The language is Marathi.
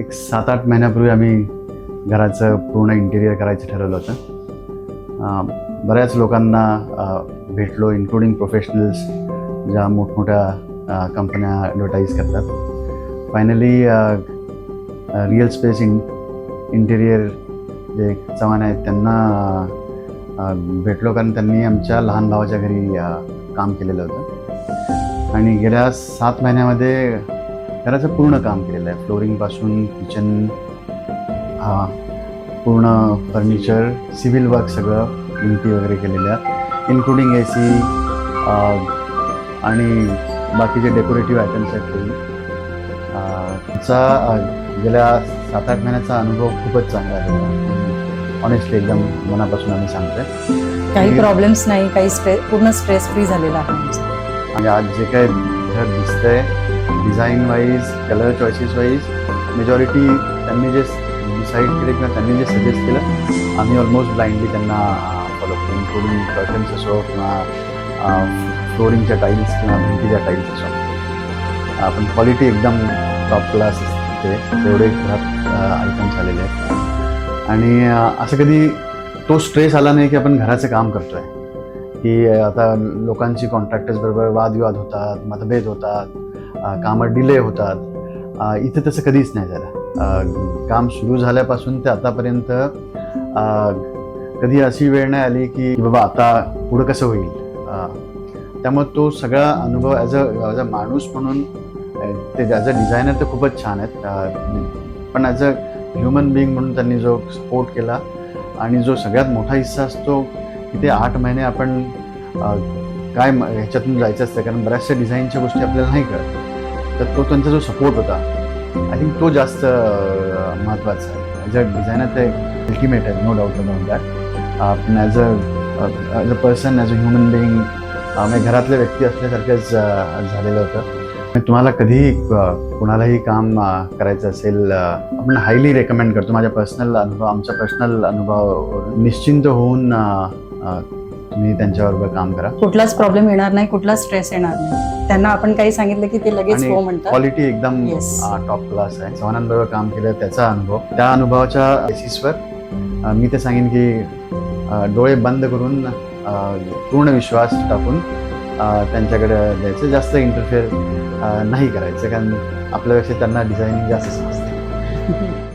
एक 7-8 महिन्यापूर्वी आम्ही घराचं पूर्ण इंटेरियर करायचं ठरवलं होतं. बऱ्याच लोकांना भेटलो, इन्क्लुडिंग प्रोफेशनल्स ज्या मोठमोठ्या कंपन्या ॲडव्हर्टाईज करतात. फायनली रिअल स्पेस इंटेरियर जे चव्हाण आहेत त्यांना भेटलो, कारण त्यांनी आमच्या लहान भावाच्या घरी काम केलेलं होतं आणि गेल्या 7 महिन्यामध्ये घराचं पूर्ण काम केलेलं आहे. फ्लोरिंगपासून किचन, पूर्ण फर्निचर, सिव्हिल वर्क सगळं, भिंती वगैरे केलेल्या, इन्क्लुडिंग AC आणि बाकीचे डेकोरेटिव्ह आयटम्स आहेत ते. त्याचा गेल्या 7-8 महिन्याचा अनुभव खूपच चांगला आहे. ऑनेस्टली एकदम मनापासून आम्ही सांगतोय. काही प्रॉब्लेम्स नाही, काही पूर्ण स्ट्रेस फ्री झालेला आहे. आणि आज जे काय घर दिसतंय design wise, colour choices wise, majority त्यांनी जे डिसाईड केले किंवा त्यांनी जे सजेस्ट केलं आम्ही ऑलमोस्ट ब्लाइंडली त्यांना फॉलो केलं, इन्क्लुडिंग कर्टन्स असो किंवा फ्लोरिंगच्या टाईल्स किंवा भिंतीच्या टाईल्स असो. पण क्वालिटी एकदम टॉप क्लास असते, तेवढे घरात आयटम्स आलेले आहेत. आणि असं कधी तो स्ट्रेस आला नाही की आपण घराचं काम करतोय, की आता लोकांची कॉन्ट्रॅक्टर्स बरोबर वादविवाद होतात, मतभेद होतात, कामं डिले होतात. इथे तसं कधीच नाही झालं. काम सुरू झाल्यापासून ते आतापर्यंत कधी अशी वेळ नाही आली की बाबा आता पुढं कसं होईल. त्यामुळे तो सगळा अनुभव ॲज अ माणूस म्हणून, ते ॲज अ डिझायनर तर खूपच छान आहेत, पण ॲज अ ह्युमन बिईंग म्हणून त्यांनी जो सपोर्ट केला आणि जो सगळ्यात मोठा हिस्सा असतो की ते 8 महिने आपण काय ह्याच्यातून जायचं असतं, कारण बऱ्याचशा डिझाईनच्या गोष्टी आपल्याला नाही कळत. तर तो त्यांचा जो सपोर्ट होता, आय थिंक तो जास्त महत्त्वाचा आहे. ॲज अ डिझायनर ते अल्टिमेट आहे, नो डाऊट अबाउट दॅट. पण as a person, as a human being, म्हणजे घरातल्या व्यक्ती असल्यासारखंच झालेलं होतं. तुम्हाला कधीही कुणालाही काम करायचं असेल, आपण हायली रेकमेंड करतो. माझ्या पर्सनल अनुभव, आमचा पर्सनल अनुभव, निश्चिंत होऊन तुम्ही त्यांच्याबरोबर काम करा. कुठलाच प्रॉब्लेम येणार नाही, कुठलाच स्ट्रेस येणार नाही. त्यांना आपण काही सांगितलं की ते लगेच हो म्हणतात. क्वालिटी एकदम टॉप क्लास आहे. चव्हाणांबरोबर काम केलं त्याचा अनुभव, त्या अनुभवाच्या बेसिसवर मी ते सांगेन की डोळे बंद करून पूर्ण विश्वास टाकून त्यांच्याकडे द्यायचं. जास्त इंटरफेअर नाही करायचं, कारण आपल्यापेक्षा त्यांना डिझायनिंग जास्त समजते.